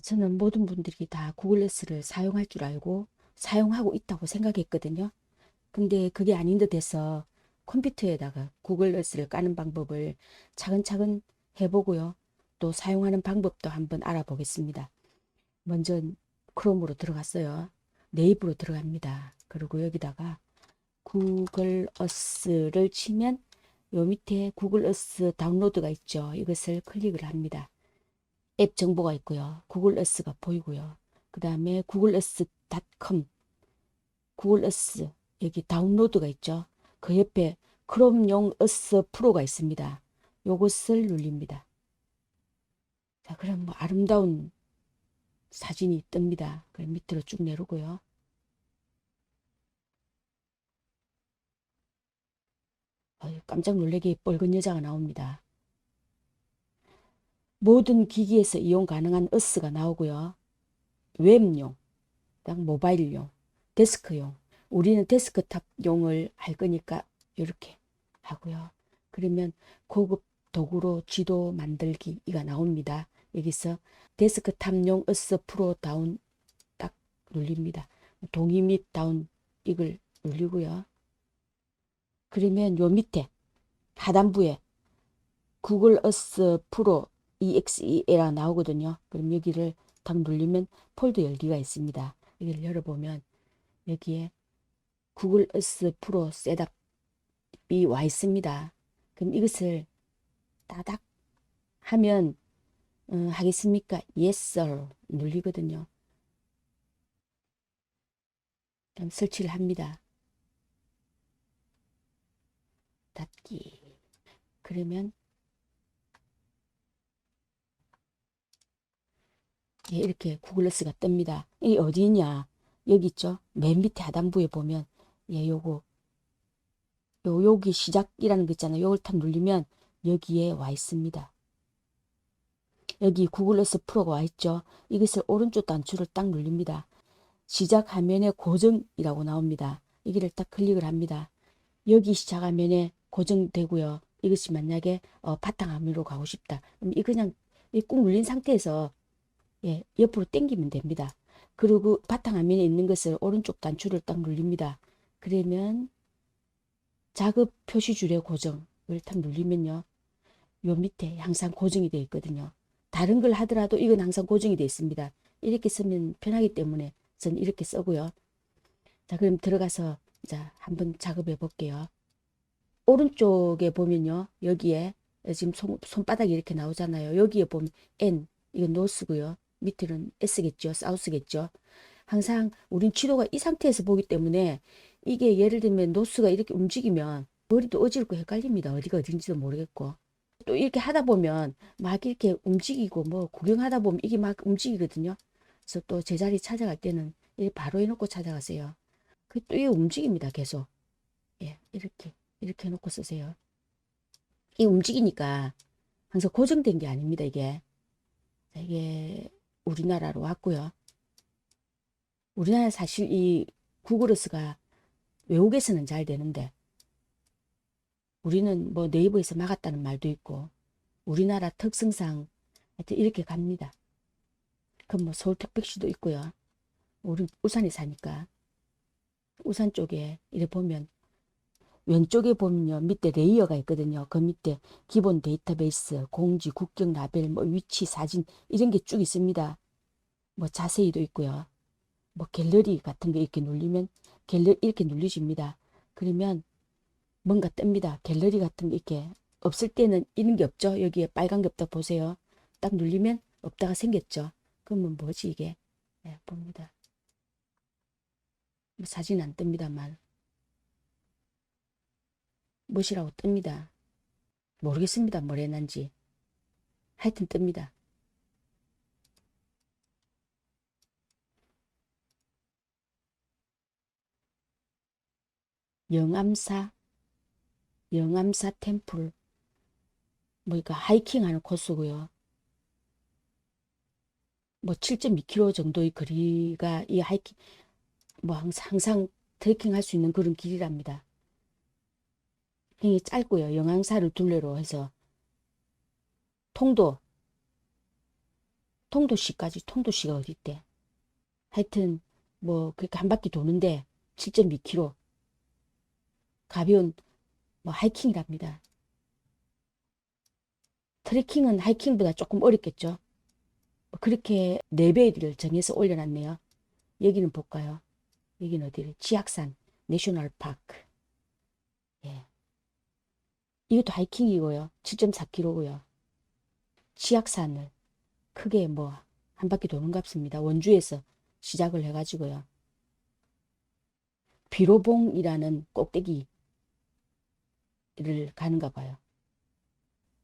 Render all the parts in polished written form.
저는 모든 분들이 다 구글 어스를 사용할 줄 알고 사용하고 있다고 생각했거든요. 근데 그게 아닌 듯 해서 컴퓨터에다가 구글 어스를 까는 방법을 차근차근 해보고요. 또 사용하는 방법도 한번 알아보겠습니다. 먼저 크롬으로 들어갔어요. 네이버로 들어갑니다. 그리고 여기다가 구글 어스를 치면 요 밑에 구글 어스 다운로드가 있죠. 이것을 클릭을 합니다. 앱 정보가 있고요. 구글 어스가 보이고요. 그 다음에 구글어스.com, 구글 어스 여기 다운로드가 있죠. 그 옆에 크롬용 어스 프로가 있습니다. 요것을 눌립니다. 자, 그럼 뭐 아름다운 사진이 뜹니다. 그 밑으로 쭉 내려오고요. 깜짝 놀라게 뻘건 여자가 나옵니다. 모든 기기에서 이용 가능한 어스가 나오고요. 웹용, 그다음 모바일용, 데스크용. 우리는 데스크탑용을 할 거니까 이렇게 하고요. 그러면 고급 도구로 지도 만들기가 나옵니다. 여기서 데스크탑용 어스 프로 다운 딱 눌립니다. 동의 및 다운 이걸 눌리고요. 그러면 요 밑에 하단부에 구글 어스 프로 EXE라 나오거든요. 그럼 여기를 딱 누르면 폴더 열기가 있습니다. 이걸 열어보면 여기에 구글 어스 프로 셋업이 와 있습니다. 그럼 이것을 따닥 하면 하겠습니까? Yes, sir 눌리거든요. 그럼 설치를 합니다. 닫기. 그러면 예, 이렇게 구글러스가 뜹니다. 이 어디냐? 여기 있죠? 맨 밑에 하단부에 보면 예, 여기 시작이라는 거 있잖아요. 요걸 탁 누르면 여기에 와 있습니다. 여기 구글러스 프로가 와 있죠. 이것을 오른쪽 단추를 딱 눌립니다. 시작 화면에 고정이라고 나옵니다. 여기를 딱 클릭을 합니다. 여기 시작 화면에 고정되고요. 이것이 만약에 바탕화면으로 가고 싶다. 그럼 이 그냥 꾹 눌린 상태에서 예, 옆으로 당기면 됩니다. 그리고 바탕화면에 있는 것을 오른쪽 단추를 딱 눌립니다. 그러면 작업 표시줄의 고정을 딱 누르면요. 요 밑에 항상 고정이 되어 있거든요. 다른 걸 하더라도 이건 항상 고정이 되어 있습니다. 이렇게 쓰면 편하기 때문에 저는 이렇게 쓰고요. 자, 그럼 들어가서 자, 한번 작업해 볼게요. 오른쪽에 보면요. 여기에 지금 손바닥이 이렇게 나오잖아요. 여기에 보면 N, 이건 노스고요. 밑에는 S겠죠. 사우스겠죠. 항상 우린 지도가 이 상태에서 보기 때문에 이게 예를 들면 노스가 이렇게 움직이면 머리도 어지럽고 헷갈립니다. 어디가 어딘지도 모르겠고. 또 이렇게 하다 보면 막 이렇게 움직이고 뭐 구경하다 보면 이게 막 움직이거든요. 그래서 또 제자리 찾아갈 때는 이렇게 바로 해놓고 찾아가세요. 그 또 이게 움직입니다. 계속. 예, 이렇게 해놓고 쓰세요. 이 움직이니까 항상 고정된 게 아닙니다. 이게 우리나라로 왔고요. 우리나라 사실 이 구글어스가 외국에서는 잘 되는데 우리는 뭐 네이버에서 막았다는 말도 있고 우리나라 특성상 하여튼 이렇게 갑니다. 그럼 뭐 서울특별시도 있고요. 우리 울산에 사니까 울산 쪽에 이래 보면 왼쪽에 보면요. 밑에 레이어가 있거든요. 그 밑에 기본 데이터베이스, 공지, 국경 라벨, 뭐 위치, 사진 이런 게 쭉 있습니다. 뭐 자세히도 있고요. 뭐 갤러리 같은 거 이렇게 눌리면 갤러리 이렇게 눌리십니다. 그러면 뭔가 뜹니다. 갤러리 같은 게 이렇게 없을 때는 이런 게 없죠. 여기에 빨간 게 없다 보세요. 딱 눌리면 없다가 생겼죠. 그러면 뭐지 이게? 네, 봅니다. 뭐 사진 안 뜹니다만 무엇이라고 뜹니다. 모르겠습니다. 뭘 해놨는지. 하여튼 뜹니다. 영암사, 영암사 템플, 뭐, 그러니까 하이킹하는 코스고요. 뭐 7.2km 정도의 거리가 이 하이킹, 뭐 항상 트레킹 할 수 있는 그런 길이랍니다. 굉장히 짧고요. 영암사를 둘레로 해서 통도 통도시까지, 통도시가 어디 있대. 하여튼 뭐 그렇게 한 바퀴 도는데 7.2km 가벼운 뭐 하이킹이랍니다. 트레킹은 하이킹보다 조금 어렵겠죠. 그렇게 4배를 정해서 올려놨네요. 여기는 볼까요? 여기는 어디래? 지악산 내셔널 파크. 예. 이것도 하이킹이고요. 7.4km고요. 지악산을 크게 뭐 한 바퀴 도는 값습니다. 원주에서 시작을 해가지고요. 비로봉이라는 꼭대기를 가는가 봐요.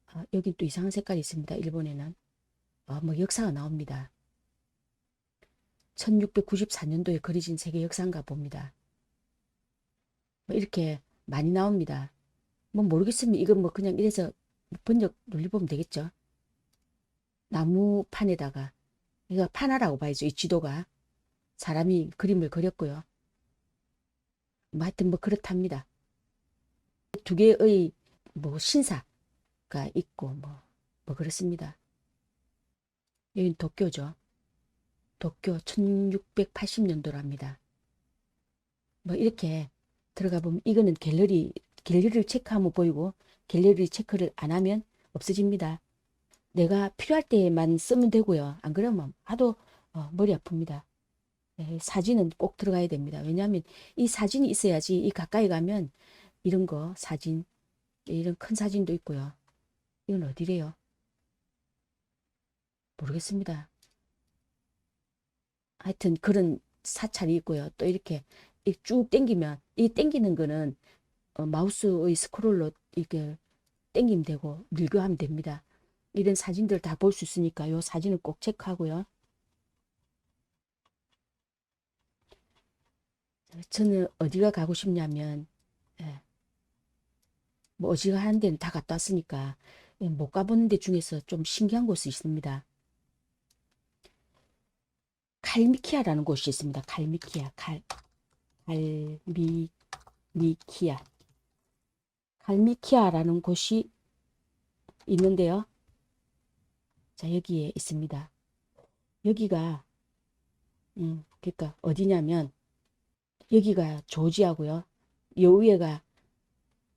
아, 여긴 또 이상한 색깔이 있습니다. 일본에는. 뭐 역사가 나옵니다. 1694년도에 그려진 세계 역사인가 봅니다. 뭐 이렇게 많이 나옵니다. 뭐 모르겠으면 이건 뭐 그냥 이래서 번역 눌러보면 되겠죠. 나무판에다가 이거 판화라고 봐야죠. 이 지도가 사람이 그림을 그렸고요. 뭐 하여튼 뭐 그렇답니다. 두 개의 뭐 신사가 있고 뭐 그렇습니다. 여긴 도쿄죠. 도쿄 1680년도랍니다. 뭐 이렇게 들어가 보면 이거는 갤러리를 체크하면 보이고 갤러리 체크를 안 하면 없어집니다. 내가 필요할 때만 쓰면 되고요. 안 그러면 하도 머리 아픕니다. 네, 사진은 꼭 들어가야 됩니다. 왜냐하면 이 사진이 있어야지 이 가까이 가면 이런 거 사진 이런 큰 사진도 있고요. 이건 어디래요? 모르겠습니다. 하여튼 그런 사찰이 있고요. 또 이렇게 쭉 당기면 이 당기는 거는 마우스의 스크롤로 이렇게 당기면 되고 밀교하면 됩니다. 이런 사진들 다 볼 수 있으니까 요 사진을 꼭 체크하고요. 저는 어디가 가고 싶냐면 예, 뭐 어지간한 데는 다 갔다 왔으니까 못 가본 데 중에서 좀 신기한 곳이 있습니다. 칼미키아라는 곳이 있습니다. 칼미키아, 칼미키아. 칼미키아라는 곳이 있는데요. 자, 여기에 있습니다. 여기가 그러니까 어디냐면 여기가 조지아고요. 요 위에가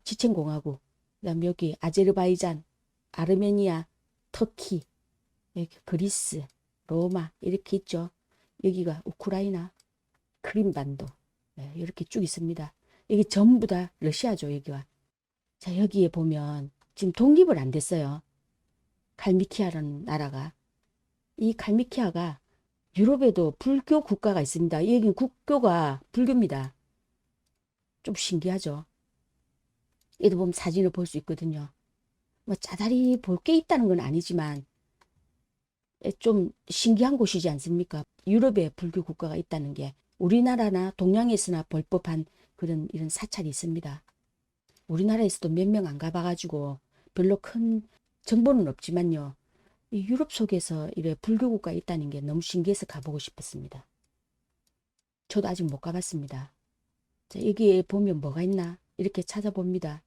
치첸공화국, 그다음 여기 아제르바이잔, 아르메니아, 터키, 여기 그리스, 로마 이렇게 있죠. 여기가 우크라이나, 크림반도 네, 이렇게 쭉 있습니다. 여기 전부 다 러시아죠. 여기가. 자, 여기에 보면 지금 독립을 안 됐어요. 칼미키아라는 나라가. 이 칼미키아가 유럽에도 불교 국가가 있습니다. 여기 국교가 불교입니다. 좀 신기하죠. 여기도 보면 사진을 볼 수 있거든요. 뭐 짜다리 볼 게 있다는 건 아니지만 좀 신기한 곳이지 않습니까? 유럽에 불교 국가가 있다는 게 우리나라나 동양에서나 볼 법한 그런 이런 사찰이 있습니다. 우리나라에서도 몇 명 안 가봐가지고 별로 큰 정보는 없지만요. 이 유럽 속에서 이래 불교 국가 있다는 게 너무 신기해서 가보고 싶었습니다. 저도 아직 못 가봤습니다. 자, 여기에 보면 뭐가 있나 이렇게 찾아봅니다.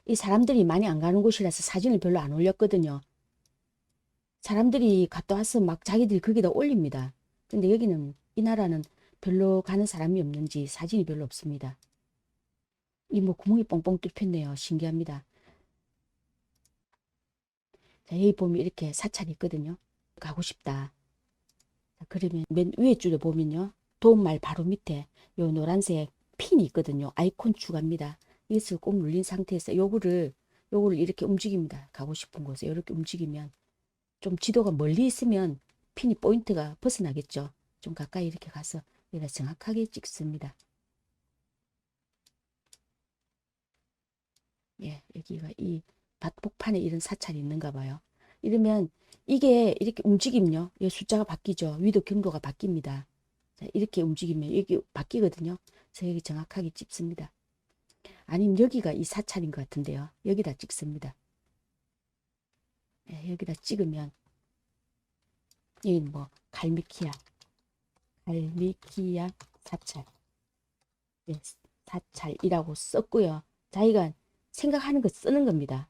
이 사람들이 많이 안 가는 곳이라서 사진을 별로 안 올렸거든요. 사람들이 갔다 와서 막 자기들이 거기다 올립니다. 근데 여기는 이 나라는 별로 가는 사람이 없는지 사진이 별로 없습니다. 이 뭐 구멍이 뻥뻥 뚫혔네요. 신기합니다. 자, 여기 보면 이렇게 사찰이 있거든요. 가고 싶다. 자, 그러면 맨 위에 줄에 보면요. 도움말 바로 밑에 요 노란색 핀이 있거든요. 아이콘 추가입니다. 이것을 꼭 눌린 상태에서 요거를 이렇게 움직입니다. 가고 싶은 곳에 이렇게 움직이면 좀 지도가 멀리 있으면 핀이 포인트가 벗어나겠죠. 좀 가까이 이렇게 가서 여기다 정확하게 찍습니다. 예, 여기가 이 밭복판에 이런 사찰이 있는가 봐요. 이러면 이게 이렇게 움직이면요. 이 숫자가 바뀌죠. 위도 경도가 바뀝니다. 자, 이렇게 움직이면 여기 바뀌거든요. 그래서 여기 정확하게 찍습니다. 아니면 여기가 이 사찰인 것 같은데요. 여기다 찍습니다. 예, 여기다 찍으면 여기는 뭐 갈미키아 사찰 예, 사찰이라고 썼고요. 자기가 생각하는 거 쓰는 겁니다.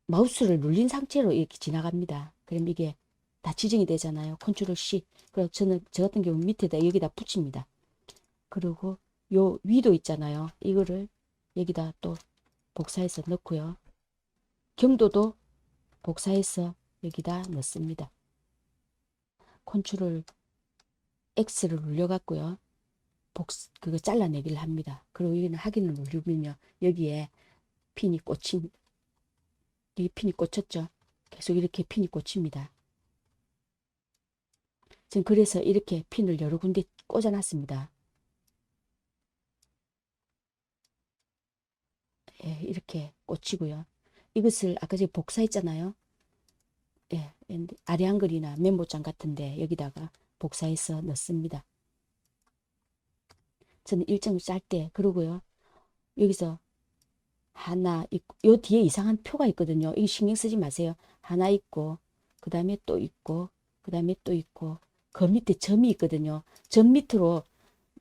마우스를 눌린 상태로 이렇게 지나갑니다. 그럼 이게 다 지정이 되잖아요. 컨트롤 C. 그래서 저 같은 경우 밑에다 여기다 붙입니다. 그리고 요 위도 있잖아요. 이거를 여기다 또 복사해서 넣고요. 경도도 복사해서 여기다 넣습니다. 컨트롤 X를 눌려갖고요. 그거 잘라내기를 합니다. 그리고 여기는 확인을 누르면요. 여기에 핀이 꽂힌, 여기 핀이 꽂혔죠. 계속 이렇게 핀이 꽂힙니다. 지금 그래서 이렇게 핀을 여러 군데 꽂아놨습니다. 예, 이렇게 꽂히고요. 이것을 아까 제가 복사했잖아요. 예, 아래 한글이나 메모장 같은데 여기다가 복사해서 넣습니다. 저는 일정을 짤 때 그러고요. 여기서 하나 있고 요 뒤에 이상한 표가 있거든요. 이거 신경 쓰지 마세요. 하나 있고 그 다음에 또 있고 그 다음에 또 있고 그 밑에 점이 있거든요. 점 밑으로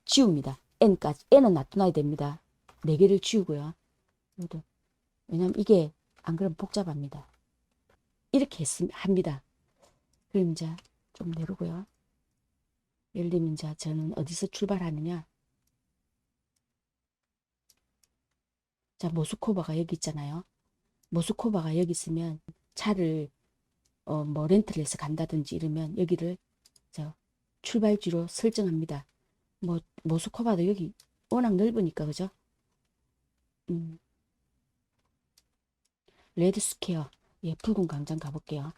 지웁니다. n까지. n은 놔둬놔야 됩니다. 4개를 지우고요. 왜냐면 이게 안 그러면 복잡합니다. 이렇게 합니다. 그럼 이제 좀 내리고요. 예를 들면 이제 저는 어디서 출발하느냐. 자, 모스코바가 여기 있잖아요. 모스코바가 여기 있으면 차를 뭐 렌트를 해서 간다든지 이러면 여기를 저 출발지로 설정합니다. 뭐 모스코바도 여기 워낙 넓으니까 그죠? 레드 스퀘어. 예, 붉은 광장 가볼게요.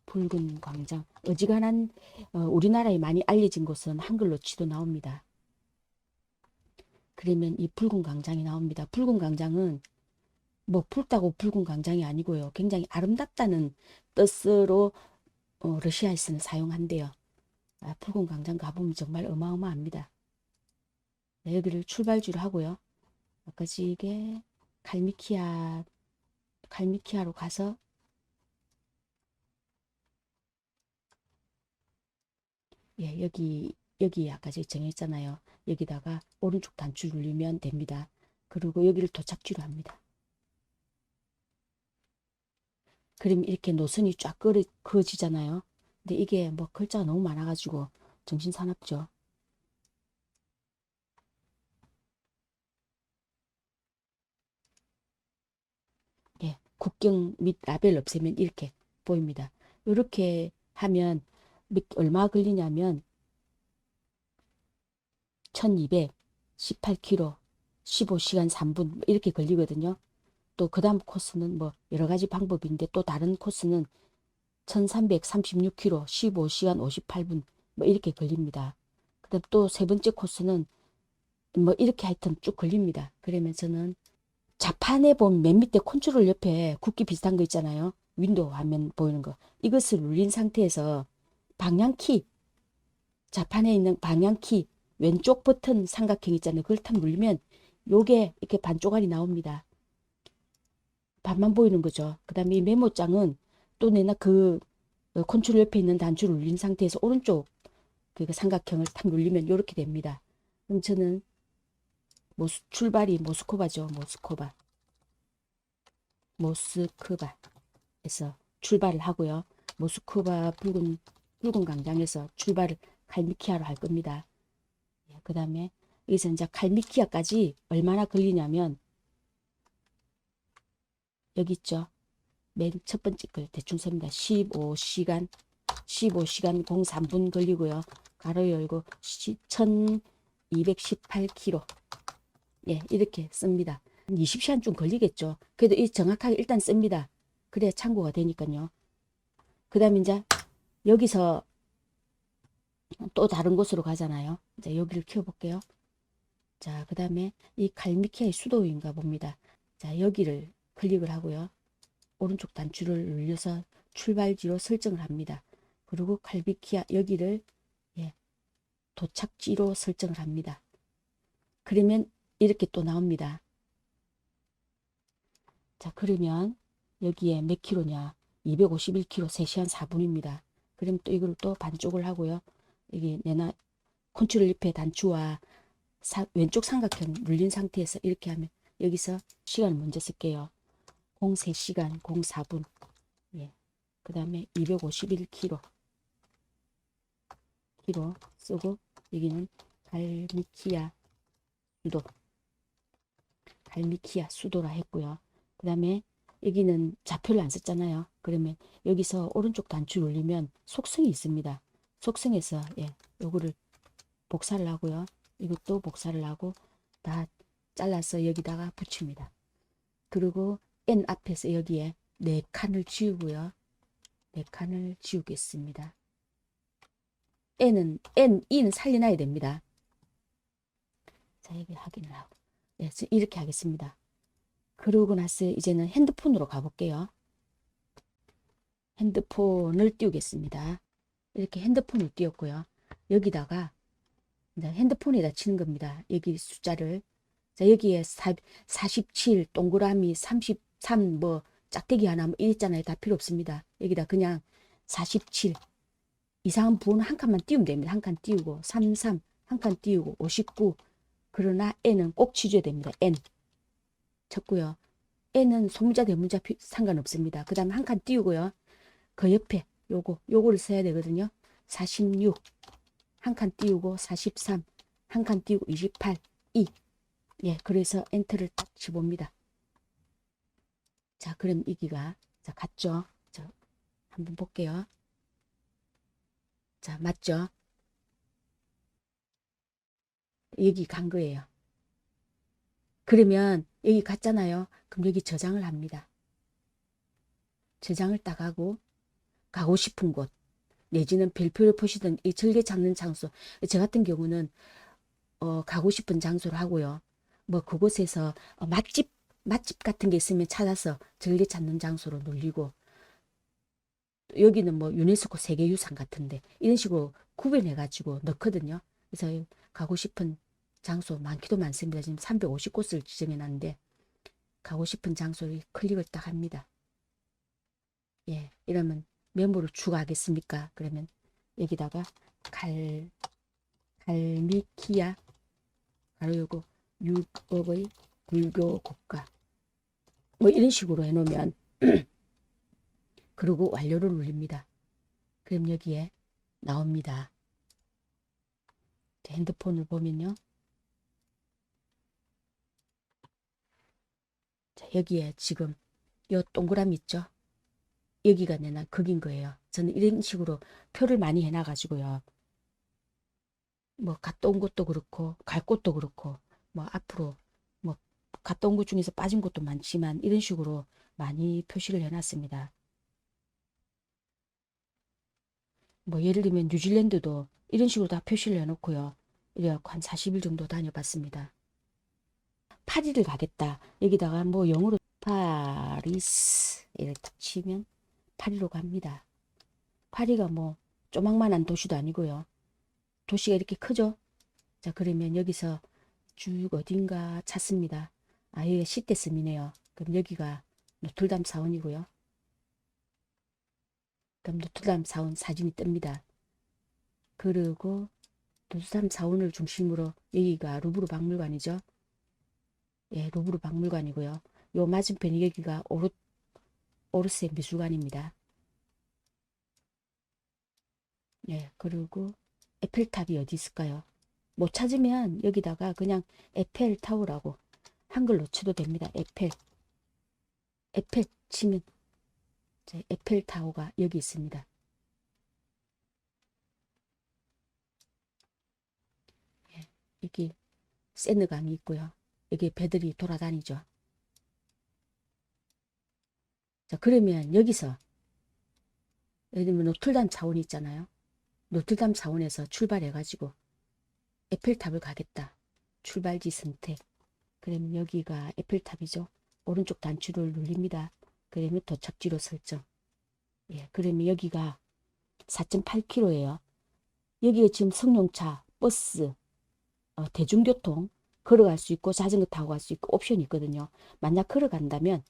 붉은 광장. 어지간한 우리나라에 많이 알려진 곳은 한글로 지도 나옵니다. 그러면 이 붉은 광장이 나옵니다. 붉은 광장은 뭐 붉다고 붉은 광장이 아니고요. 굉장히 아름답다는 뜻으로 러시아에서는 사용한대요. 붉은 광장 가보면 정말 어마어마합니다. 네, 여기를 출발지로 하고요. 아까 이게 칼미키아로 가서 예, 여기 아까 제가 정했잖아요. 여기다가 오른쪽 단추 눌리면 됩니다. 그리고 여기를 도착지로 합니다. 그럼 이렇게 노선이 쫙 그어지잖아요. 근데 이게 뭐 글자가 너무 많아가지고 정신사납죠. 예, 국경 및 라벨 없애면 이렇게 보입니다. 이렇게 하면 얼마 걸리냐면 1218km 15시간 3분 이렇게 걸리거든요. 또 그 다음 코스는 뭐 여러 가지 방법인데 또 다른 코스는 1336km 15시간 58분 뭐 이렇게 걸립니다. 그 다음 또 세 번째 코스는 뭐 이렇게 하여튼 쭉 걸립니다. 그러면 저는 자판에 보면 맨 밑에 컨트롤 옆에 국기 비슷한 거 있잖아요. 윈도우 화면 보이는 거. 이것을 눌린 상태에서 방향키, 자판에 있는 방향키 왼쪽 버튼 삼각형 있잖아요. 그걸 탁 누르면 요게 이렇게 반쪽알이 나옵니다. 반만 보이는 거죠. 그 다음에 이 메모장은 또 내나 그 컨트롤 옆에 있는 단추를 눌린 상태에서 오른쪽 그 삼각형을 탁 눌리면 이렇게 됩니다. 그럼 저는 출발이 모스코바죠. 모스크바에서 출발을 하고요. 모스크바 붉은 광장에서 출발을 칼미키아로 할 겁니다. 그 다음에 여기서 이제 칼미키아까지 얼마나 걸리냐면 여기 있죠. 맨 첫 번째 걸 대충 셉니다. 15시간 03분 걸리고요. 가로 열고 1218km. 예, 이렇게 씁니다. 20시간 좀 걸리겠죠. 그래도 이 정확하게 일단 씁니다. 그래야 참고가 되니까요. 그 다음에 이제 여기서 또 다른 곳으로 가잖아요. 이제 여기를 키워볼게요. 자, 그 다음에 이 칼미키아의 수도인가 봅니다. 자, 여기를 클릭을 하고요. 오른쪽 단추를 눌려서 출발지로 설정을 합니다. 그리고 칼미키아 여기를 예, 도착지로 설정을 합니다. 그러면 이렇게 또 나옵니다. 자, 그러면 여기에 몇 킬로냐? 251km 3시간 4분입니다. 그럼 또 이걸 또 반쪽을 하고요. 여기 내나 컨트롤 옆에 단추와 왼쪽 삼각형 눌린 상태에서 이렇게 하면 여기서 시간을 먼저 쓸게요. 03시간 04분. 예. 그 다음에 251km 쓰고 여기는 갈미키아 수도라 했고요. 그 다음에 여기는 좌표를 안 썼잖아요. 그러면 여기서 오른쪽 단추 눌리면 속성이 있습니다. 속성에서 요거를 복사를 하고요. 이것도 복사를 하고 다 잘라서 여기다가 붙입니다. 그리고 N 앞에서 여기에 4칸을 지우고요. 4칸을 지우겠습니다. E는 살려놔야 됩니다. 자, 여기 확인을 하고. 네, 이렇게 하겠습니다. 그러고 나서 이제는 핸드폰으로 가볼게요. 핸드폰을 띄우겠습니다. 이렇게 핸드폰을 띄웠고요. 여기다가 이제 핸드폰에다 치는 겁니다. 여기 숫자를. 자, 여기에 47, 동그라미 33, 뭐 짝대기 하나 뭐 있잖아요. 다 필요 없습니다. 여기다 그냥 47 이상한 부호는 한 칸만 띄우면 됩니다. 한 칸 띄우고 33 한 칸 띄우고 59 그러나 N은 꼭 치줘야 됩니다. N 쳤고요. N은 소문자 대문자 상관없습니다. 그 다음에 한 칸 띄우고요. 그 옆에 요거를 써야 되거든요. 46 한 칸 띄우고 43 한 칸 띄우고 28 2 예, 그래서 엔터를 딱 쳐봅니다. 자, 그럼 여기가 자 갔죠? 자, 한번 볼게요. 자, 맞죠? 여기 간 거예요. 그러면 여기 갔잖아요. 그럼 여기 저장을 합니다. 저장을 딱 하고 가고 싶은 곳 내지는 별표를 표시든 이 절개 찾는 장소. 저 같은 경우는 가고 싶은 장소를 하고요. 뭐 그곳에서 맛집 같은 게 있으면 찾아서 절개 찾는 장소로 눌리고 여기는 뭐 유네스코 세계유산 같은데 이런 식으로 구별해 가지고 넣거든요. 그래서 가고 싶은 장소 많기도 많습니다. 지금 350곳을 지정해 놨는데 가고 싶은 장소를 클릭을 딱 합니다. 예, 이러면 메모를 추가하겠습니까? 그러면 여기다가 갈미키아 바로 요거 6억의 불교 국가 뭐 이런 식으로 해놓으면 그리고 완료를 누릅니다. 그럼 여기에 나옵니다. 핸드폰을 보면요. 자, 여기에 지금 요 동그라미 있죠? 여기가 내나 거긴 거예요. 저는 이런 식으로 표를 많이 해놔가지고요. 뭐 갔다 온 것도 그렇고 갈 곳도 그렇고 뭐 앞으로 뭐 갔다 온 것 중에서 빠진 곳도 많지만 이런 식으로 많이 표시를 해놨습니다. 뭐 예를 들면 뉴질랜드도 이런 식으로 다 표시를 해놓고요. 이래갖고 한 40일 정도 다녀봤습니다. 파리를 가겠다. 여기다가 뭐 영어로 파리스 이렇게 치면 파리로 갑니다. 파리가 뭐 조망만한 도시도 아니고요. 도시가 이렇게 크죠. 자, 그러면 여기서 쭉 어딘가 찾습니다. 아, 여기가 시떼섬이네요. 그럼 여기가 노틀담 사원이고요. 그럼 노틀담 사원 사진이 뜹니다. 그리고 노틀담 사원을 중심으로 여기가 루브르 박물관이죠. 예, 루브르 박물관이고요. 요 맞은편이 여기가 오르세 미술관입니다. 예, 그리고 에펠탑이 어디 있을까요? 못 찾으면 여기다가 그냥 에펠타워라고 한글로 쳐도 됩니다. 에펠 치면 에펠타워가 여기 있습니다. 예, 여기 세느강이 있고요. 여기 배들이 돌아다니죠. 자, 그러면 여기서 예를 들면 노틀담 차원이 있잖아요. 노틀담 차원에서 출발해가지고 에펠탑을 가겠다. 출발지 선택. 그러면 여기가 에펠탑이죠. 오른쪽 단추를 눌립니다. 그러면 도착지로 설정. 예, 그러면 여기가 4.8km예요. 여기에 지금 승용차, 버스, 대중교통 걸어갈 수 있고 자전거 타고 갈 수 있고 옵션이 있거든요. 만약 걸어간다면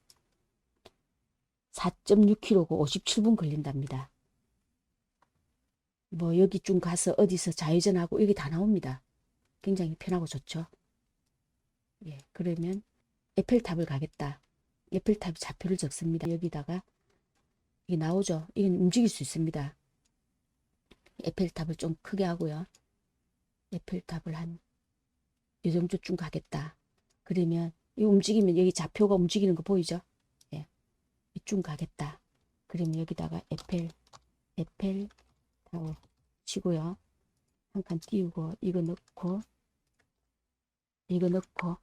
4.6km고 57분 걸린답니다. 뭐 여기 좀 가서 어디서 좌회전하고 여기 다 나옵니다. 굉장히 편하고 좋죠. 예, 그러면 에펠탑을 가겠다. 에펠탑 좌표를 적습니다. 여기다가 이게 나오죠. 이건 움직일 수 있습니다. 에펠탑을 좀 크게 하고요. 에펠탑을 한 이 정도쯤 가겠다. 그러면 이 움직이면 여기 좌표가 움직이는 거 보이죠? 예, 이쯤 가겠다. 그러면 여기다가 에펠타워 치고요. 한 칸 띄우고 이거 넣고 이거 넣고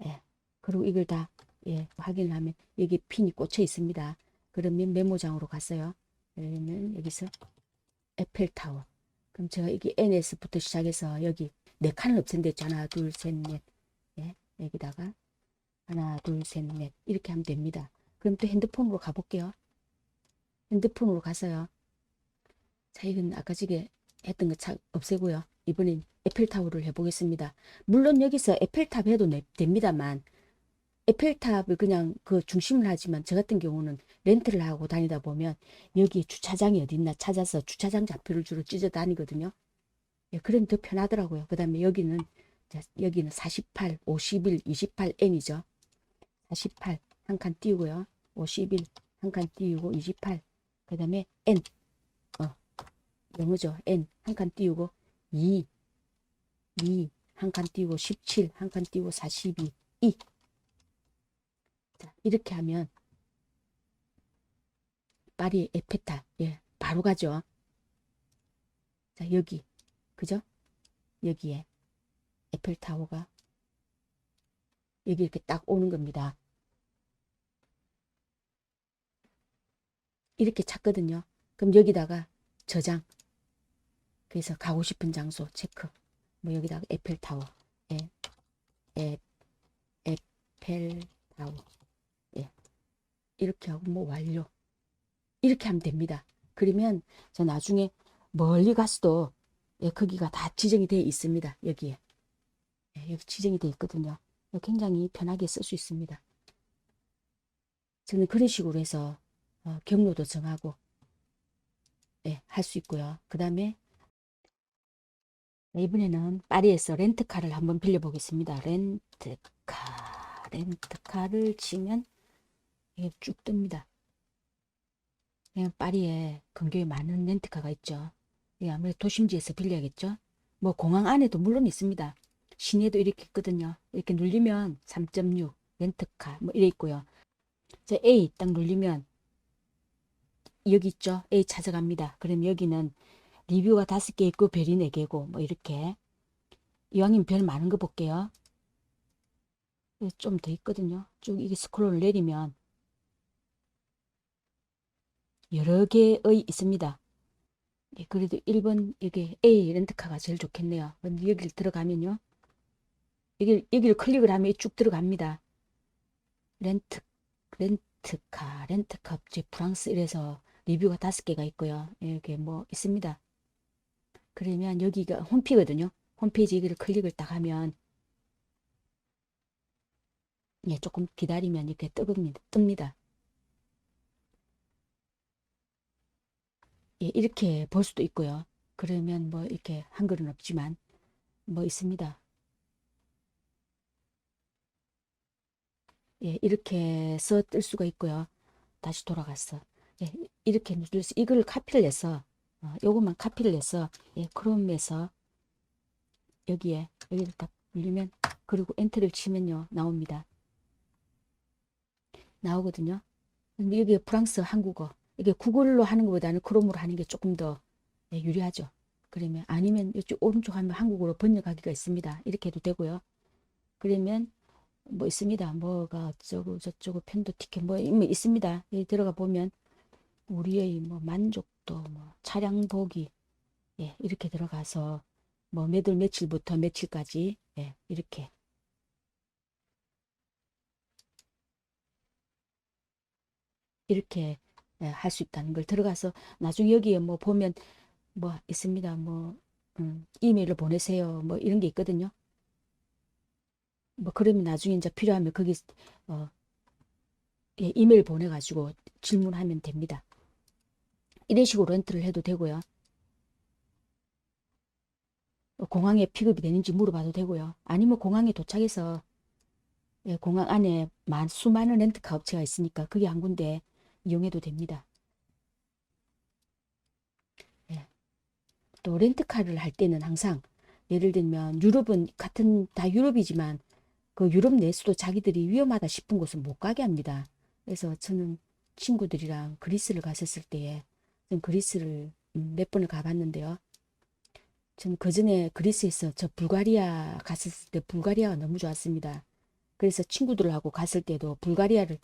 예. 그리고 이걸 다 예, 확인을 하면 여기 핀이 꽂혀 있습니다. 그러면 메모장으로 갔어요. 그러면 여기서 에펠타워. 그럼 제가 이게 NS부터 시작해서 여기 네 칸을 없앤댔죠. 하나, 둘, 셋, 넷. 예, 여기다가 하나, 둘, 셋, 넷. 이렇게 하면 됩니다. 그럼 또 핸드폰으로 가볼게요. 핸드폰으로 가서요. 자, 이건 아까 지게 했던 거 없애고요. 이번엔 에펠타워를 해보겠습니다. 물론 여기서 에펠탑 해도 됩니다만 에펠탑을 그냥 그 중심을 하지만 저 같은 경우는 렌트를 하고 다니다 보면 여기 주차장이 어디 있나 찾아서 주차장 좌표를 주로 찢어 다니거든요. 예, 그럼 더 편하더라고요. 그 다음에 여기는 48, 51, 28N이죠. 48 한 칸 띄우고요. 51 한 칸 띄우고 28 그 다음에 N 영어죠. N 한 칸 띄우고 2 한 칸 띄우고 17 한 칸 띄우고 42 2 자, 이렇게 하면 파리 에펠탑 예, 바로 가죠. 자, 여기 그죠? 여기에 에펠타워가 여기 이렇게 딱 오는 겁니다. 이렇게 찾거든요. 그럼 여기다가 저장. 그래서 가고 싶은 장소 체크. 뭐 여기다가 에펠타워. 에, 에, 에펠타워. 예. 이렇게 하고 뭐 완료. 이렇게 하면 됩니다. 그러면 저 나중에 멀리 갔어도 예, 거기가 다 지정이 되어 있습니다. 여기에. 예, 여기 지정이 되어 있거든요. 굉장히 편하게 쓸 수 있습니다. 저는 그런 식으로 해서 경로도 정하고 예, 할 수 있고요. 그 다음에 이번에는 파리에서 렌트카를 한번 빌려보겠습니다. 렌트카를 치면 이게 쭉 뜹니다. 그냥 파리에 근교에 많은 렌트카가 있죠. 예, 아무래도 도심지에서 빌려야겠죠. 뭐 공항 안에도 물론 있습니다. 시내도 이렇게 있거든요. 이렇게 눌리면 3.6 렌트카 뭐 이래 있고요. 저 A 딱 눌리면 여기 있죠. A 찾아갑니다. 그럼 여기는 리뷰가 5개 있고 별이 4개고 뭐 이렇게 이왕이면 별 많은 거 볼게요. 좀 더 있거든요. 쭉 이게 스크롤을 내리면 여러 개의 있습니다. 예, 그래도 1번 이게 A 렌트카가 제일 좋겠네요. 근데 여기를 들어가면요. 여기를 클릭을 하면 쭉 들어갑니다. 렌트카 업체 프랑스 이래서 리뷰가 5개가 있고요. 이렇게 뭐 있습니다. 그러면 여기가 홈피거든요. 홈페이지 여기를 클릭을 딱 하면 예, 조금 기다리면 이렇게 뜹니다. 예, 이렇게 볼 수도 있고요. 그러면 뭐 이렇게 한글은 없지만 뭐 있습니다. 예, 이렇게 써 뜰 수가 있고요. 다시 돌아갔어. 예, 이렇게 눌러서 이걸 카피를 내서 요것만 카피를 내서 예, 크롬에서 여기를 딱 누르면 그리고 엔터를 치면요 나옵니다. 나오거든요. 근데 여기 프랑스 한국어 이게 구글로 하는 것보다는 크롬으로 하는 게 조금 더 예, 유리하죠. 그러면 아니면 이쪽 오른쪽 하면 한국어로 번역하기가 있습니다. 이렇게 해도 되고요. 그러면 뭐 있습니다. 뭐가 어쩌고 저쩌고 편도 티켓 뭐 있습니다. 여기 들어가 보면 우리의 뭐 만족도 뭐 차량 보기 예, 이렇게 들어가서 뭐 몇 월 며칠부터 며칠까지 예, 이렇게 예, 할 수 있다는 걸 들어가서 나중에 여기에 뭐 보면 뭐 있습니다. 뭐 이메일을 보내세요. 뭐 이런 게 있거든요. 뭐 그러면 나중에 이제 필요하면 거기 어, 예, 이메일 보내가지고 질문하면 됩니다. 이런 식으로 렌트를 해도 되고요. 공항에 픽업이 되는지 물어봐도 되고요. 아니면 공항에 도착해서 예, 공항 안에 수많은 렌트카 업체가 있으니까 그게 한 군데 이용해도 됩니다. 예. 또 렌트카를 할 때는 항상 예를 들면 유럽은 같은 다 유럽이지만 그 유럽 내에서도 자기들이 위험하다 싶은 곳은 못 가게 합니다. 그래서 저는 친구들이랑 그리스를 갔었을 때에 전 그리스를 몇 번을 가봤는데요. 전 그전에 그리스에서 저 불가리아 갔었을 때 불가리아가 너무 좋았습니다. 그래서 친구들하고 갔을 때도 불가리아를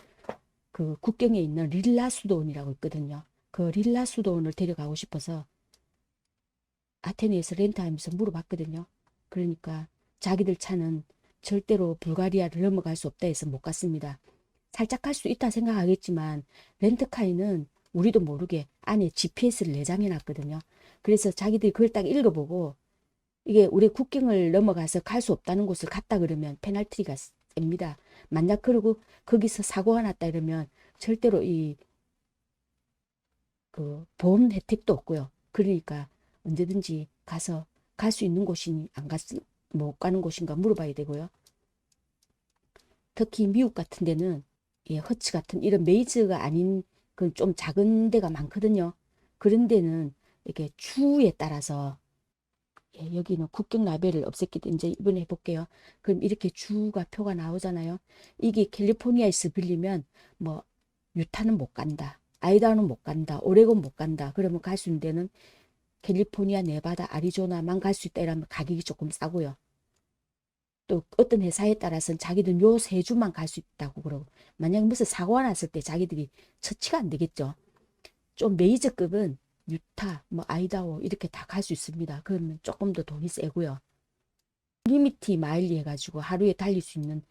그 국경에 있는 릴라 수도원이라고 있거든요. 그 릴라 수도원을 데려가고 싶어서 아테네에서 렌트하면서 물어봤거든요. 그러니까 자기들 차는 절대로 불가리아를 넘어갈 수 없다 해서 못 갔습니다. 살짝 갈 수 있다 생각하겠지만 렌트카에는 우리도 모르게 안에 GPS를 내장해 놨거든요. 그래서 자기들이 그걸 딱 읽어보고 이게 우리 국경을 넘어가서 갈 수 없다는 곳을 갔다 그러면 페널티가 셉니다. 만약 그러고 거기서 사고가 났다 이러면 절대로 이 그 보험 혜택도 없고요. 그러니까 언제든지 가서 갈 수 있는 곳이니 못 가는 곳인가 물어봐야 되고요. 특히 미국 같은 데는 예, 허츠 같은 이런 메이저가 아닌 그 좀 작은 데가 많거든요. 그런 데는 이렇게 주에 따라서 예, 여기는 국경 라벨을 없앴기 때문에 이제 이번에 해볼게요. 그럼 이렇게 주가 표가 나오잖아요. 이게 캘리포니아에서 빌리면 뭐 유타는 못 간다. 아이다호는 못 간다. 오레곤 못 간다. 그러면 갈 수 있는 데는 캘리포니아, 네바다, 아리조나만 갈 수 있다 이러면 가격이 조금 싸고요. 또 어떤 회사에 따라서는 자기들 요 세 주만 갈 수 있다고 그러고 만약에 무슨 사고가 났을 때 자기들이 처치가 안 되겠죠. 좀 메이저급은 유타, 뭐 아이다호 이렇게 다 갈 수 있습니다. 그러면 조금 더 돈이 세고요. 리미티 마일리 해가지고 하루에 달릴 수 있는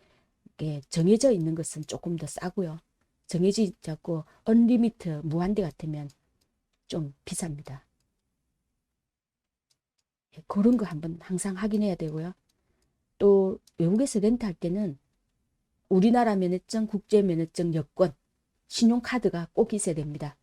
게 정해져 있는 것은 조금 더 싸고요. 정해지지 않고 언리미트 무한대 같으면 좀 비쌉니다. 예, 그런 거 한번 항상 확인해야 되고요. 또 외국에서 렌트할 때는 우리나라 면허증, 국제 면허증, 여권, 신용카드가 꼭 있어야 됩니다.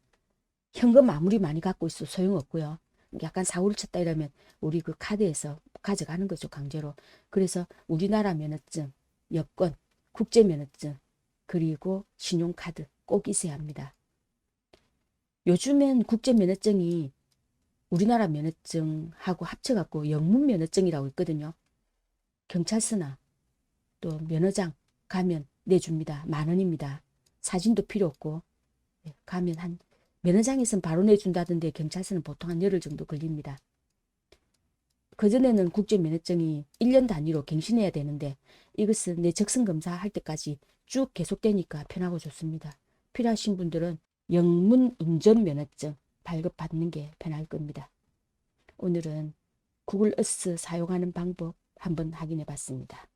현금 아무리 많이 갖고 있어도 소용없고요. 약간 사고를 쳤다 이러면 우리 그 카드에서 가져가는 거죠, 강제로. 그래서 우리나라 면허증, 여권, 국제 면허증, 그리고 신용카드 꼭 있어야 합니다. 요즘엔 국제 면허증이 우리나라 면허증하고 합쳐갖고 영문 면허증이라고 있거든요. 경찰서나 또 면허장 가면 내줍니다. 10,000원입니다. 사진도 필요 없고 가면 한 면허장에서는 바로 내준다던데 경찰서는 보통 한 열흘 정도 걸립니다. 그전에는 국제 면허증이 1년 단위로 갱신해야 되는데 이것은 내 적성검사 할 때까지 쭉 계속되니까 편하고 좋습니다. 필요하신 분들은 영문 운전면허증 발급받는 게 편할 겁니다. 오늘은 구글 어스 사용하는 방법 한번 확인해 봤습니다.